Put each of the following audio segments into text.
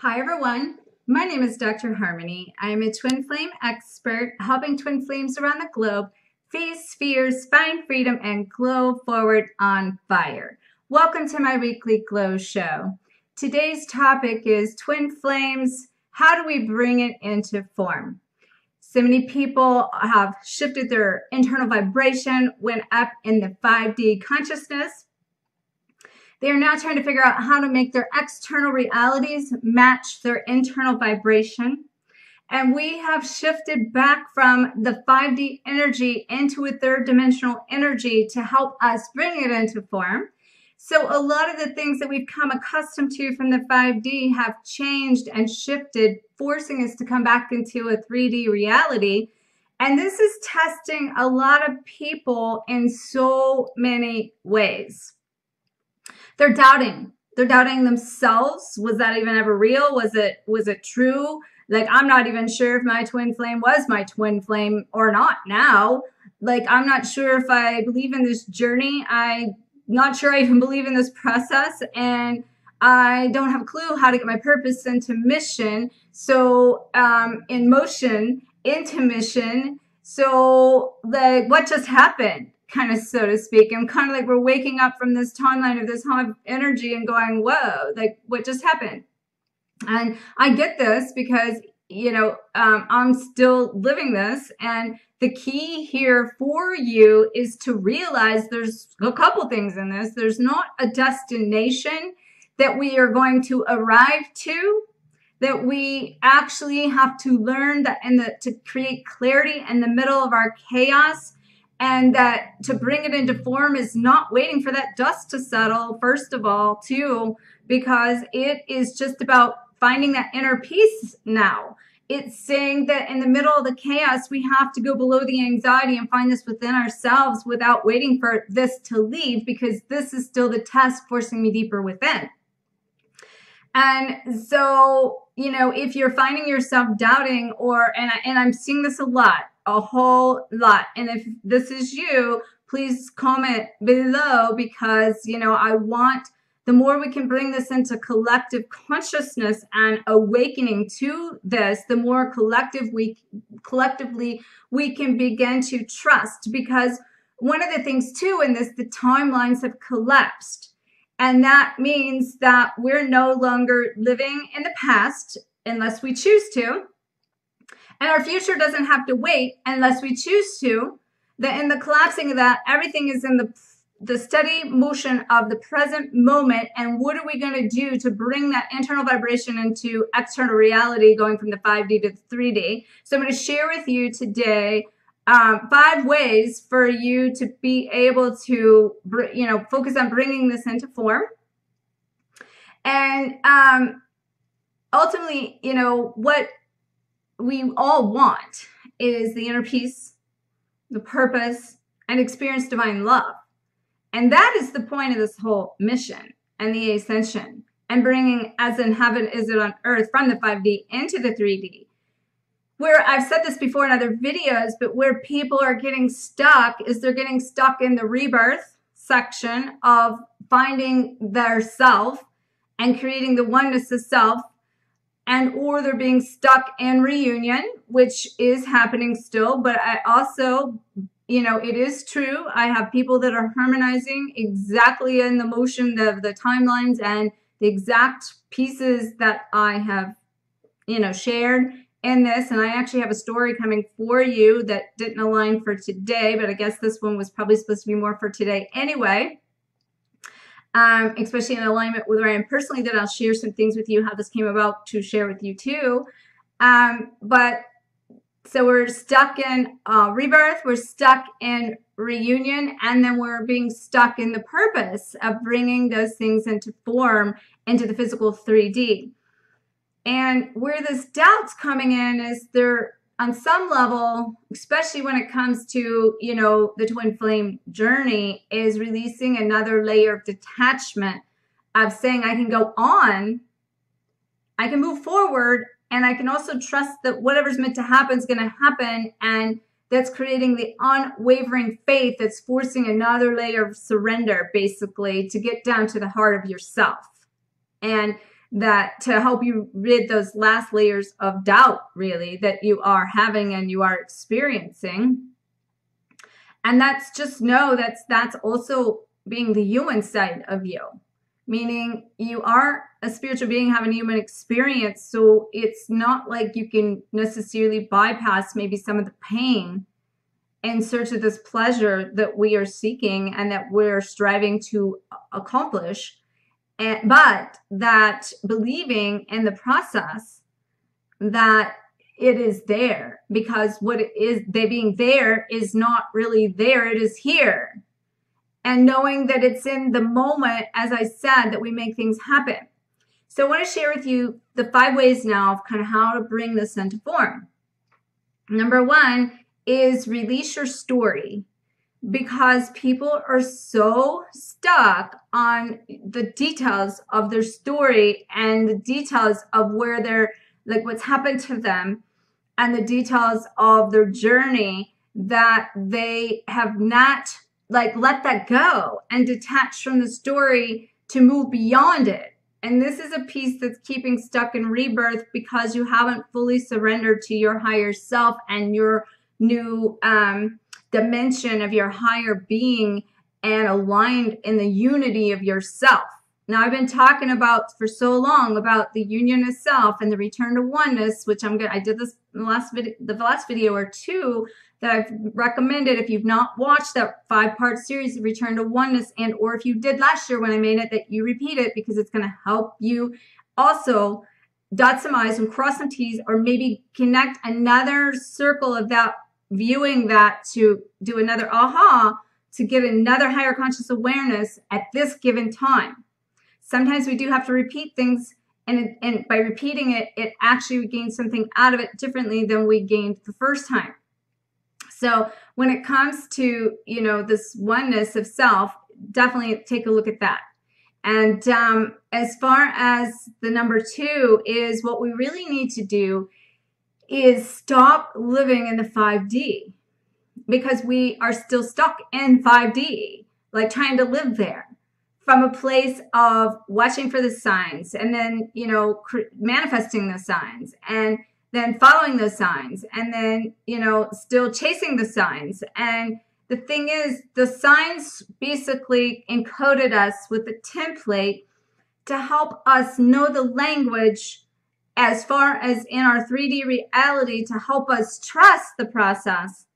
Hi everyone, my name is Dr. Harmony. I am a twin flame expert helping twin flames around the globe face fears, find freedom, and glow forward on fire. Welcome to my weekly glow show. Today's topic is twin flames. How do we bring it into form? So many people have shifted their internal vibration, went up in the 5D consciousness. They are now trying to figure out how to make their external realities match their internal vibration. And we have shifted back from the 5D energy into a third dimensional energy to help us bring it into form. So a lot of the things that we've come accustomed to from the 5D have changed and shifted, forcing us to come back into a 3D reality. And this is testing a lot of people in so many ways. They're doubting. They're doubting themselves. Was that even ever real? Was it true? Like, I'm not even sure if my twin flame was my twin flame or not now. Like, I'm not sure if I believe in this journey. I'm not sure I even believe in this process. And I don't have a clue how to get my purpose into mission. So in motion, into mission. So like, what just happened? Kind of, so to speak. And kind of like we're waking up from this timeline of this high energy and going, whoa, like what just happened? And I get this because, you know, I'm still living this. And the key here for you is to realize there's a couple things in this. There's not a destination that we are going to arrive to, that we actually have to learn that to create clarity in the middle of our chaos. And that to bring it into form is not waiting for that dust to settle, first of all, too, because it is just about finding that inner peace now. It's saying that in the middle of the chaos, we have to go below the anxiety and find this within ourselves without waiting for this to leave, because this is still the test forcing me deeper within. And so, you know, if you're finding yourself doubting, and I'm seeing this a whole lot. And if this is you, please comment below, because, you know, I want, the more we can bring this into collective consciousness and awakening to this, the more collectively we can begin to trust. Because one of the things too in this, the timelines have collapsed. And that means that we're no longer living in the past unless we choose to. And our future doesn't have to wait unless we choose to. That in the collapsing of that, everything is in the steady motion of the present moment. And what are we going to do to bring that internal vibration into external reality, going from the 5D to the 3D? So I'm going to share with you today 5 ways for you to be able to, you know, focus on bringing this into form. And ultimately, you know, what we all want is the inner peace, the purpose, and experience divine love. And that is the point of this whole mission and the ascension, and bringing as in heaven is it on earth from the 5D into the 3D. Where I've said this before in other videos, but where people are getting stuck is they're getting stuck in the rebirth section of finding their self and creating the oneness of self, and or they're being stuck in reunion, which is happening still. But I also, you know, it is true. I have people that are harmonizing exactly in the motion of the timelines and the exact pieces that I have, you know, shared in this. And I actually have a story coming for you that didn't align for today, but I guess this one was probably supposed to be more for today anyway. Especially in alignment with where I am personally, that I'll share some things with you, how this came about to share with you too. But so we're stuck in rebirth, we're stuck in reunion, and then we're being stuck in the purpose of bringing those things into form, into the physical 3D. And where this doubt's coming in is there, on some level, especially when it comes to, you know, the twin flame journey, is releasing another layer of detachment of saying I can go on, I can move forward, and I can also trust that whatever's meant to happen is going to happen. And that's creating the unwavering faith that's forcing another layer of surrender, basically, to get down to the heart of yourself. And that to help you rid those last layers of doubt, really, that you are having and you are experiencing. And that's just know that's also being the human side of you, meaning you are a spiritual being having a human experience. So it's not like you can necessarily bypass maybe some of the pain in search of this pleasure that we are seeking and that we're striving to accomplish. But that believing in the process that it is there, because what it is, they being there is not really there, it is here. And knowing that it's in the moment, as I said, that we make things happen. So I want to share with you the 5 ways now of kind of how to bring this into form. Number 1 is release your story. Because people are so stuck on the details of their story and the details of where they're, like what's happened to them and the details of their journey, that they have not like let that go and detach from the story to move beyond it. And this is a piece that's keeping stuck in rebirth because you haven't fully surrendered to your higher self and your new dimension of your higher being and aligned in the unity of yourself. Now, I've been talking about for so long about the union of self and the return to oneness, which I did this in the last video or 2 that I've recommended. If you've not watched that 5-part series of Return to Oneness, and or if you did last year when I made it, that you repeat it, because it's going to help you also dot some I's and cross some T's, or maybe connect another circle of that, viewing that to do another aha, to get another higher conscious awareness at this given time. Sometimes we do have to repeat things, and by repeating it, it actually we gain something out of it differently than we gained the first time. So when it comes to, you know, this oneness of self, definitely take a look at that. And as far as the number 2 is, what we really need to do is stop living in the 5D, because we are still stuck in 5D, like trying to live there from a place of watching for the signs and then, you know, manifesting the signs and then following those signs and then, you know, still chasing the signs. And the thing is, the signs basically encoded us with a template to help us know the language as far as in our 3D reality, to help us trust the process.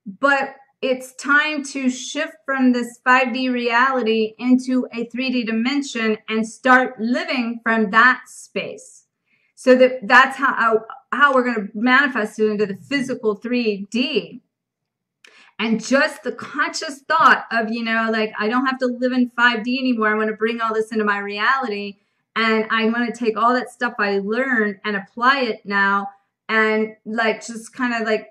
But it's time to shift from this 5D reality into a 3D dimension and start living from that space. So that's how we're going to manifest it into the physical 3D. And just the conscious thought of, you know, like, I don't have to live in 5D anymore. I want to bring all this into my reality. And I want to take all that stuff I learned and apply it now. And like, just kind of like,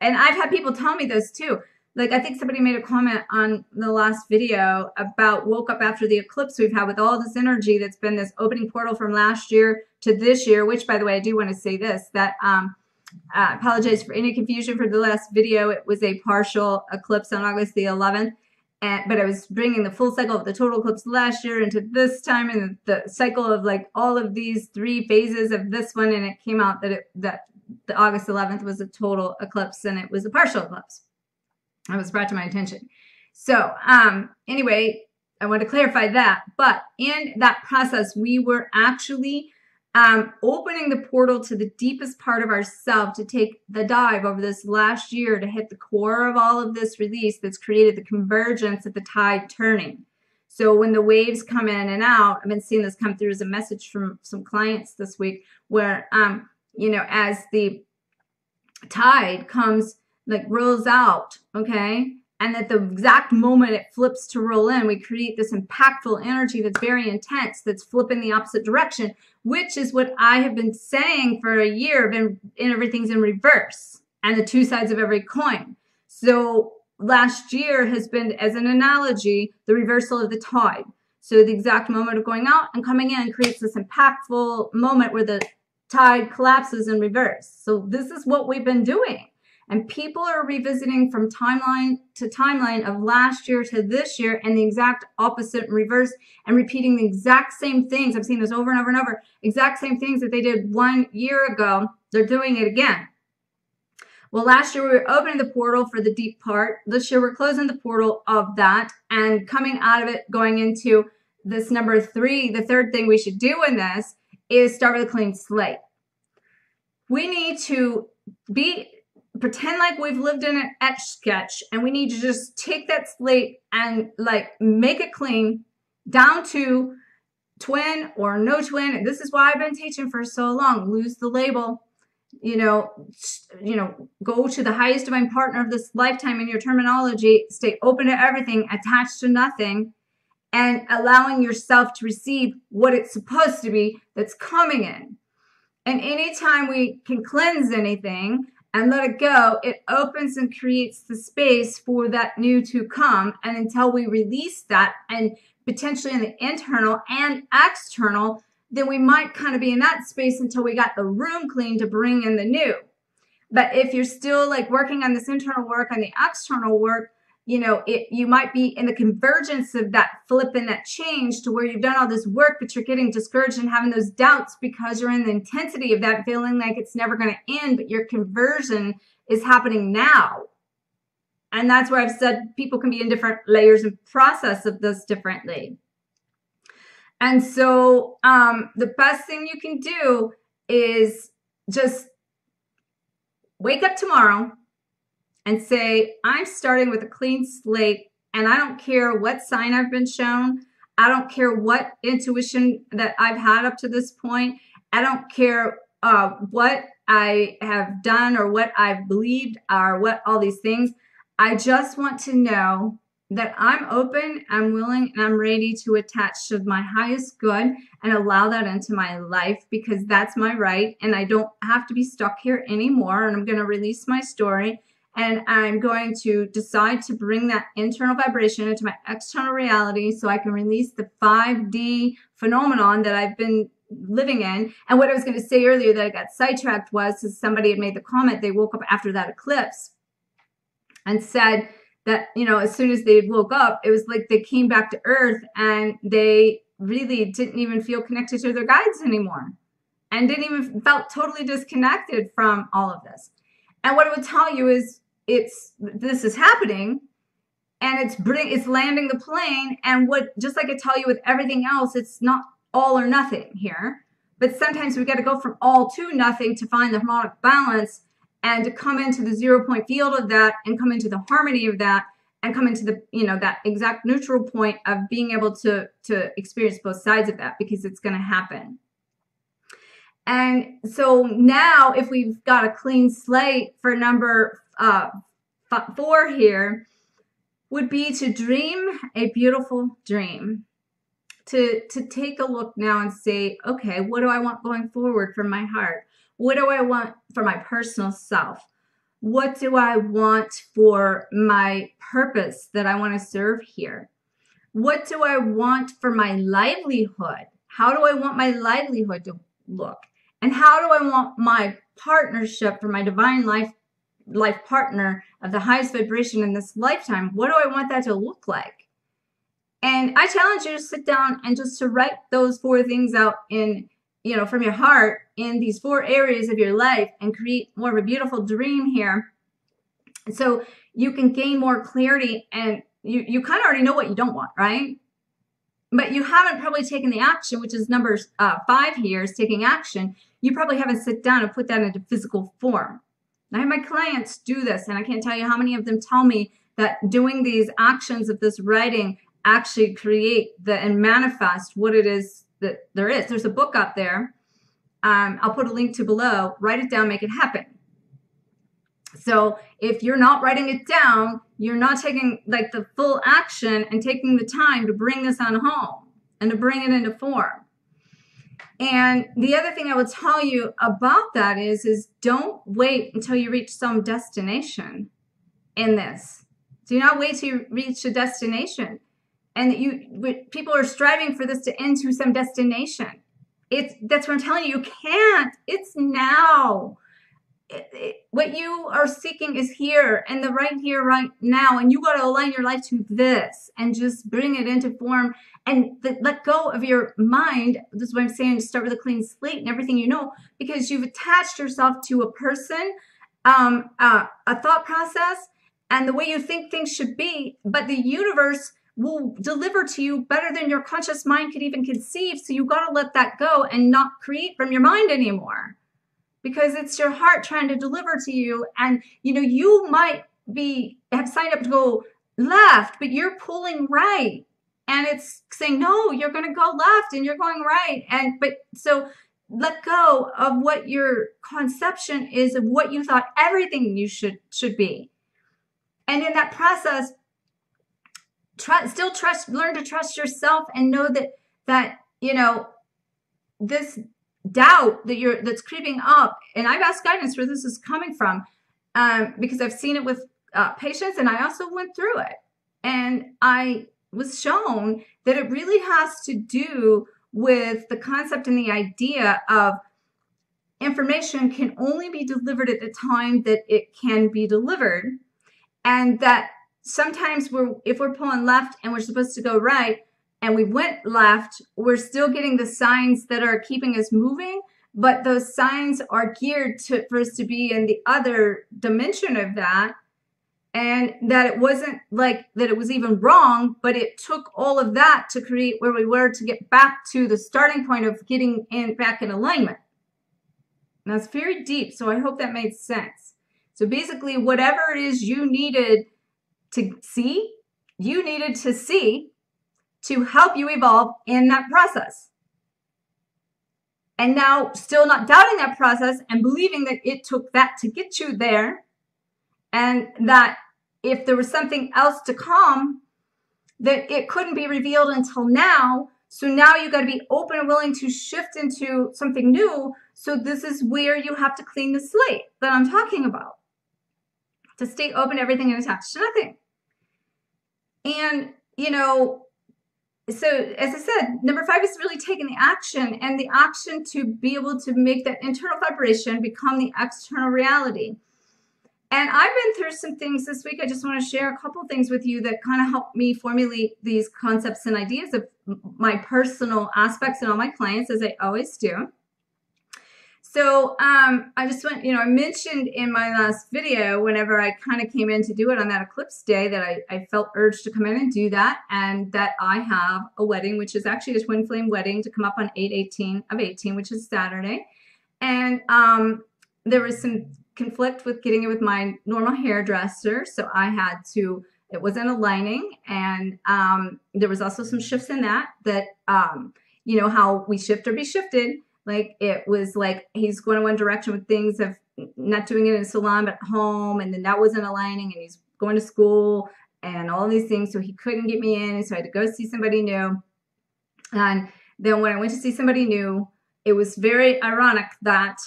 and I've had people tell me this too. Like, I think somebody made a comment on the last video about woke up after the eclipse we've had with all this energy that's been this opening portal from last year to this year, which, by the way, I do want to say this, that I apologize for any confusion for the last video. It was a partial eclipse on August the 11th. But I was bringing the full cycle of the total eclipse last year into this time, and the cycle of like all of these 3 phases of this one, and it came out that the August 11th was a total eclipse and it was a partial eclipse. That was brought to my attention. So anyway, I want to clarify that. But in that process, we were actually opening the portal to the deepest part of ourselves to take the dive over this last year to hit the core of all of this release that's created the convergence of the tide turning. So when the waves come in and out, I've been seeing this come through as a message from some clients this week, where you know, as the tide comes, like rolls out, okay, and at the exact moment it flips to roll in, we create this impactful energy that's very intense, that's flipping the opposite direction, which is what I have been saying for a year. Everything's in reverse and the 2 sides of every coin. So last year has been, as an analogy, the reversal of the tide. So the exact moment of going out and coming in creates this impactful moment where the tide collapses in reverse. So this is what we've been doing. And people are revisiting from timeline to timeline of last year to this year and the exact opposite and reverse and repeating the exact same things. I've seen this over and over and over. Exact same things that they did 1 year ago. They're doing it again. Well, last year we were opening the portal for the deep part. This year we're closing the portal of that and coming out of it, going into this number 3. The third thing we should do in this is start with a clean slate. We need to pretend like we've lived in an etch sketch, and we need to just take that slate and like make it clean down to twin or no twin. And this is why I've been teaching for so long. Lose the label. Go to the highest divine partner of this lifetime in your terminology. Stay open to everything, attached to nothing, and allowing yourself to receive what it's supposed to be that's coming in. And anytime we can cleanse anything and let it go, it opens and creates the space for that new to come. And until we release that, and potentially in the internal and external, then we might kind of be in that space until we got the room clean to bring in the new. But if you're still like working on this internal work and the external work, you might be in the convergence of that flip and that change to where you've done all this work, but you're getting discouraged and having those doubts because you're in the intensity of that, feeling like it's never going to end, but your conversion is happening now. And that's where I've said people can be in different layers and process of this differently. And so the best thing you can do is just wake up tomorrow and say, I'm starting with a clean slate, and I don't care what sign I've been shown. I don't care what intuition that I've had up to this point. I don't care what I have done or what I've believed or what all these things. I just want to know that I'm open, I'm willing, and I'm ready to attach to my highest good and allow that into my life, because that's my right, and I don't have to be stuck here anymore. And I'm going to release my story, and I'm going to decide to bring that internal vibration into my external reality so I can release the 5D phenomenon that I've been living in. And what I was going to say earlier that I got sidetracked was somebody had made the comment, they woke up after that eclipse and said that, as soon as they woke up, it was like they came back to earth and they really didn't even feel connected to their guides anymore and didn't even felt totally disconnected from all of this. And what it would tell you is this is happening, and it's landing the plane. And just like I tell you with everything else, it's not all or nothing here, but sometimes we got to go from all to nothing to find the harmonic balance and to come into the 0 point field of that and come into the harmony of that and come into the, that exact neutral point of being able to experience both sides of that, because it's going to happen. And so now if we've got a clean slate for number 4 here, would be to dream a beautiful dream. To take a look now and say, okay, what do I want going forward from my heart? What do I want for my personal self? What do I want for my purpose that I want to serve here? What do I want for my livelihood? How do I want my livelihood to look? And how do I want my partnership for my divine life partner of the highest vibration in this lifetime? What do I want that to look like? And I challenge you to sit down and just to write those 4 things out in, from your heart in these 4 areas of your life and create more of a beautiful dream here. So you can gain more clarity, and you kind of already know what you don't want, right? But you haven't probably taken the action, which is number 5 here, is taking action. You probably haven't sit down and put that into physical form. I have my clients do this, and I can't tell you how many of them tell me that doing these actions of this writing actually create and manifest what it is that there is. There's a book out there. I'll put a link to below. Write it down, make it happen. So if you're not writing it down, you're not taking like the full action and taking the time to bring this on home and to bring it into form. And the other thing I will tell you about that is don't wait until you reach some destination in this. Do not wait till you reach a destination. And people are striving for this to end to some destination. That's what I'm telling you. You can't. It's now. what you are seeking is here and the right here, right now, and you got to align your life to this and just bring it into form and let go of your mind. This is what I'm saying, to start with a clean slate and everything you know, because you've attached yourself to a person, a thought process, and the way you think things should be, but the universe will deliver to you better than your conscious mind could even conceive. So you got to let that go and not create from your mind anymore, because it's your heart trying to deliver to you. And you know, you might have signed up to go left, but you're pulling right, and it's saying no, you're going to go left and you're going right. So let go of what your conception is of what you thought everything you should be. And in that process, learn to trust yourself and know that you know, this doubt that's creeping up, and I've asked guidance where this is coming from, because I've seen it with patients, and I also went through it, and I was shown that it really has to do with the concept and the idea of information can only be delivered at the time that it can be delivered, and that sometimes if we're pulling left and we're supposed to go right, and we went left, we're still getting the signs that are keeping us moving, but those signs are geared for us to be in the other dimension of that, and that it wasn't like that it was even wrong, but it took all of that to create where we were to get back to the starting point of getting back in alignment. Now, it's very deep, so I hope that made sense. So basically, whatever it is you needed to see, to help you evolve in that process. And now still not doubting that process and believing that it took that to get you there, and that if there was something else to come, that it couldn't be revealed until now. So now you got to be open and willing to shift into something new. So this is where you have to clean the slate that I'm talking about, to stay open to everything and attached to nothing. And, you know, so as I said, number 5 is really taking the action, and the action to be able to make that internal vibration become the external reality. And I've been through some things this week. I just want to share a couple things with you that kind of helped me formulate these concepts and ideas of my personal aspects and all my clients, as I always do. So I just went, you know, I mentioned in my last video, whenever I kind of came in to do it on that eclipse day, that I felt urged to come in and do that, and that I have a wedding, which is actually a twin flame wedding, to come up on 8/18/18, which is Saturday. And there was some conflict with getting it with my normal hairdresser, so I had to, it wasn't aligning, and there was also some shifts in that you know, how we shift or be shifted. Like, it was like he's going in one direction with things of not doing it in a salon but at home, and then that wasn't aligning, and he's going to school and all these things, so he couldn't get me in, and so I had to go see somebody new. And then when I went to see somebody new, it was very ironic that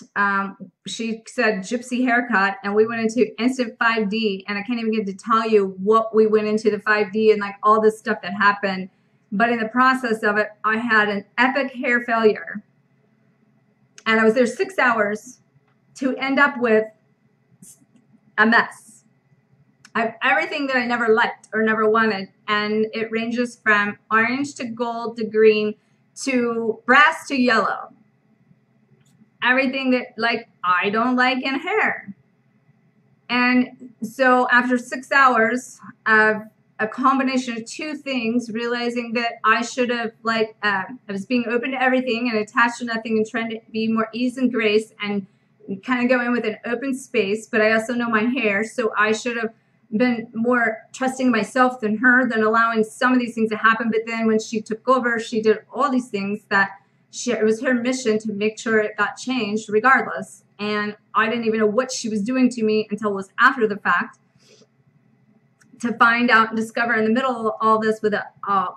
she said gypsy haircut, and we went into instant 5D, and I can't even get to tell you what we went into the 5D and like all this stuff that happened. But in the process of it, I had an epic hair failure. And I was there 6 hours to end up with a mess. I have everything that I never liked or never wanted. And it ranges from orange to gold to green to brass to yellow. Everything that, like, I don't like in hair. And so after 6 hours of a combination of two things, realizing that I should have, like, I was being open to everything and attached to nothing, and trying to be more ease and grace and kind of go in with an open space. But I also know my hair, so I should have been more trusting myself than her, than allowing some of these things to happen. But then when she took over, she did all these things that it was her mission to make sure it got changed regardless. And I didn't even know what she was doing to me until it was after the fact, to find out and discover in the middle of all this with a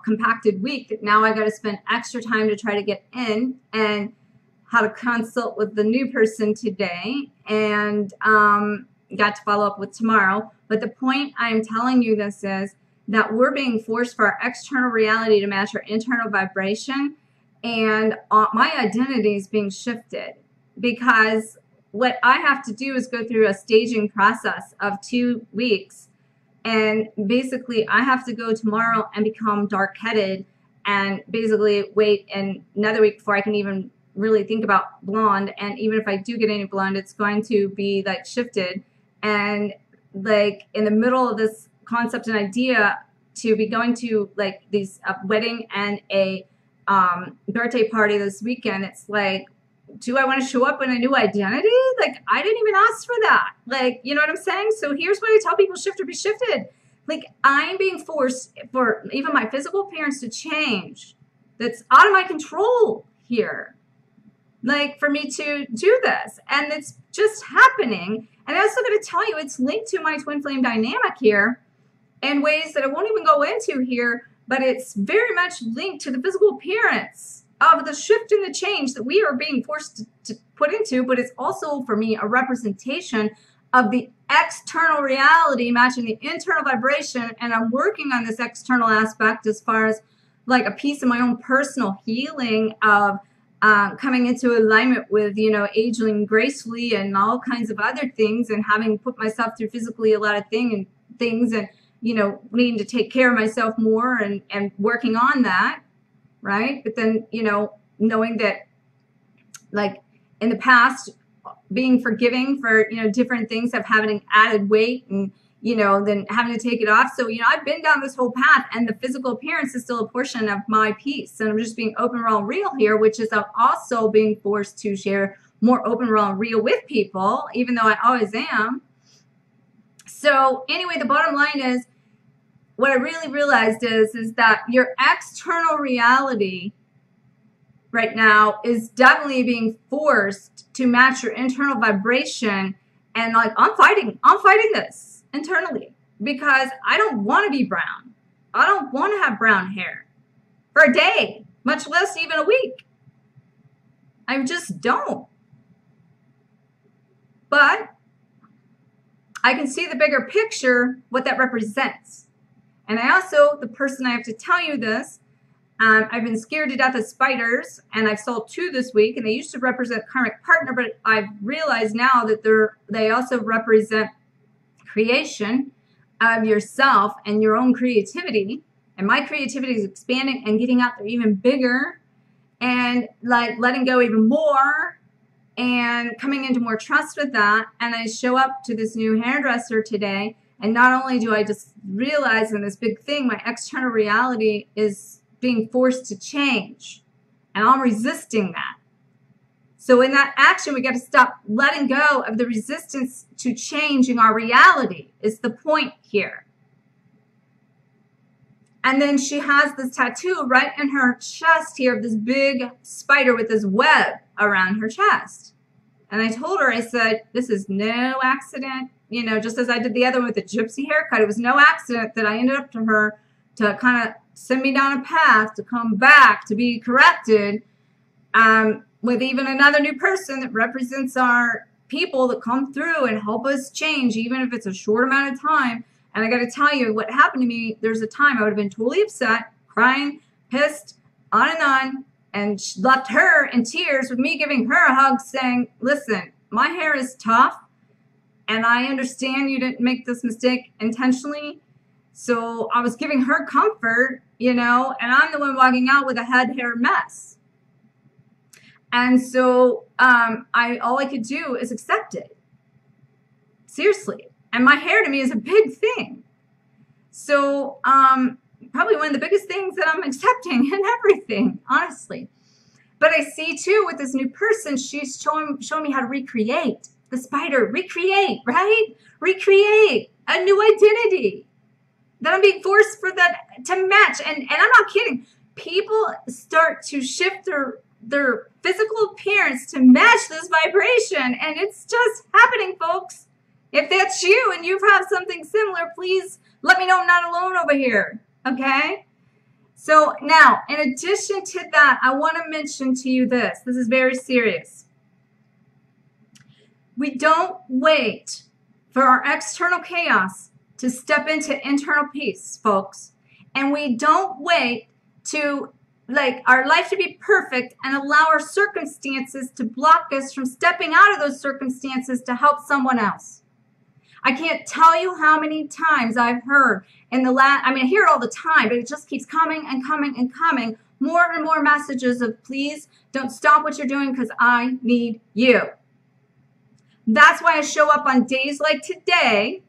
compacted week that now I got to spend extra time to try to get in, and how to consult with the new person today, and got to follow up with tomorrow. But the point I'm telling you this is that we're being forced for our external reality to match our internal vibration, and my identity is being shifted, because what I have to do is go through a staging process of 2 weeks. And basically, I have to go tomorrow and become dark-headed and basically wait another week before I can even really think about blonde. And even if I do get any blonde, it's going to be like shifted. And like in the middle of this concept and idea to be going to like these wedding and a birthday party this weekend, it's like, do I want to show up in a new identity? Like, I didn't even ask for that. Like, you know what I'm saying? So here's what I tell people: shift or be shifted. Like, I'm being forced for even my physical appearance to change. That's out of my control here. Like, for me to do this. And it's just happening. And I also got to tell you, it's linked to my twin flame dynamic here in ways that I won't even go into here, but it's very much linked to the physical appearance of the shift and the change that we are being forced to put into, but it's also, for me, a representation of the external reality matching the internal vibration, and I'm working on this external aspect as far as like a piece of my own personal healing of coming into alignment with, you know, aging gracefully and all kinds of other things, and having put myself through physically a lot of things and, you know, needing to take care of myself more and working on that. Right? But then, you know, knowing that like in the past, being forgiving for, you know, different things of having added weight and, you know, then having to take it off. So, you know, I've been down this whole path, and the physical appearance is still a portion of my piece. And I'm just being open, raw, and real here, which is I'm also being forced to share more open, raw, and real with people, even though I always am. So anyway, the bottom line is, what I really realized is that your external reality right now is definitely being forced to match your internal vibration. And like, I'm fighting this internally because I don't want to be brown. I don't want to have brown hair for a day, much less even a week. I just don't. But I can see the bigger picture, what that represents. And I also, the person I have to tell you this, I've been scared to death of spiders, and I've sold 2 this week, and they used to represent karmic partner, but I've realized now that they also represent creation of yourself and your own creativity. And my creativity is expanding and getting out there even bigger, and like letting go even more and coming into more trust with that. And I show up to this new hairdresser today, and not only do I just realize in this big thing, my external reality is being forced to change, and I'm resisting that. So in that action, we got to stop letting go of the resistance to changing our reality is the point here. And then she has this tattoo right in her chest here of this big spider with this web around her chest. And I told her, I said, this is no accident. You know, just as I did the other one with the gypsy haircut, it was no accident that I ended up to her to kind of send me down a path to come back to be corrected with even another new person that represents our people that come through and help us change, even if it's a short amount of time. And I got to tell you what happened to me. There's a time I would have been totally upset, crying, pissed, on, and left her in tears with me giving her a hug saying, listen, my hair is tough. And I understand you didn't make this mistake intentionally. So I was giving her comfort, you know, and I'm the one walking out with a head hair mess. And so all I could do is accept it. Seriously. And my hair to me is a big thing. So probably one of the biggest things that I'm accepting in everything, honestly. But I see too with this new person, she's showing me how to recreate. The spider, recreate, right? Recreate a new identity that I'm being forced for that to match. And I'm not kidding. People start to shift their physical appearance to match this vibration. And it's just happening, folks. If that's you and you have something similar, please let me know I'm not alone over here. Okay? So now, in addition to that, I want to mention to you this. This is very serious. We don't wait for our external chaos to step into internal peace, folks. And we don't wait to like our life to be perfect and allow our circumstances to block us from stepping out of those circumstances to help someone else. I can't tell you how many times I've heard in the I hear it all the time, but it just keeps coming and coming and coming. More and more messages of please don't stop what you're doing because I need you. That's why I show up on days like today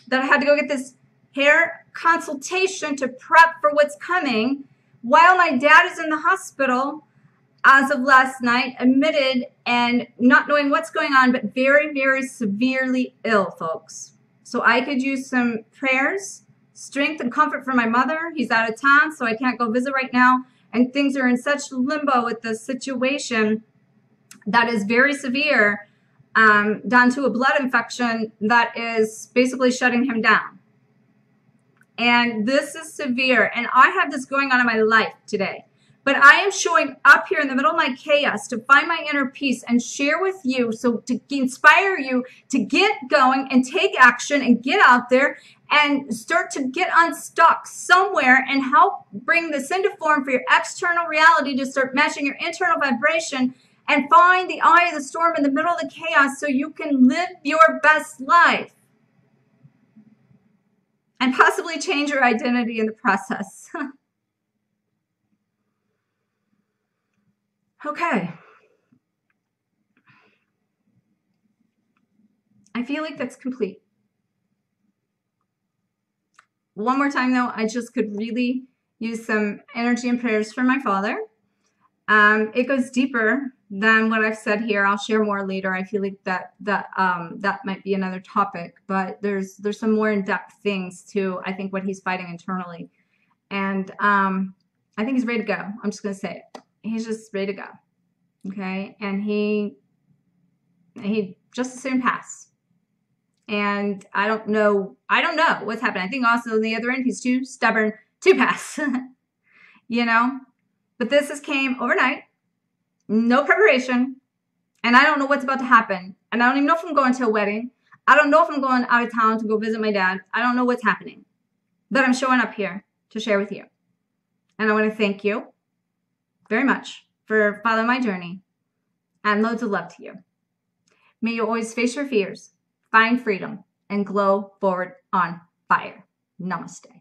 that I had to go get this hair consultation to prep for what's coming while my dad is in the hospital as of last night, admitted and not knowing what's going on, but very, very severely ill, folks. So I could use some prayers, strength and comfort for my mother. He's out of town, so I can't go visit right now. And things are in such limbo with the situation that is very severe, down to a blood infection that is basically shutting him down. And this is severe. And I have this going on in my life today. But I am showing up here in the middle of my chaos to find my inner peace and share with you, so to inspire you to get going and take action and get out there and start to get unstuck somewhere and help bring this into form for your external reality to start matching your internal vibration and find the eye of the storm in the middle of the chaos so you can live your best life and possibly change your identity in the process. Okay. I feel like that's complete. One more time, though, I just could really use some energy and prayers for my father. It goes deeper than what I've said here. I'll share more later. I feel like that might be another topic, but there's some more in-depth things to, I think, what he's fighting internally. And I think he's ready to go. I'm just going to say it. He's just ready to go. Okay? And he just as soon pass. And I don't know what's happening. I think also on the other end, he's too stubborn to pass. You know? But this just came overnight. No preparation. And I don't know what's about to happen. And I don't even know if I'm going to a wedding. I don't know if I'm going out of town to go visit my dad. I don't know what's happening. But I'm showing up here to share with you. And I want to thank you very much for following my journey, and loads of love to you. May you always face your fears, find freedom, and glow forward on fire. Namaste.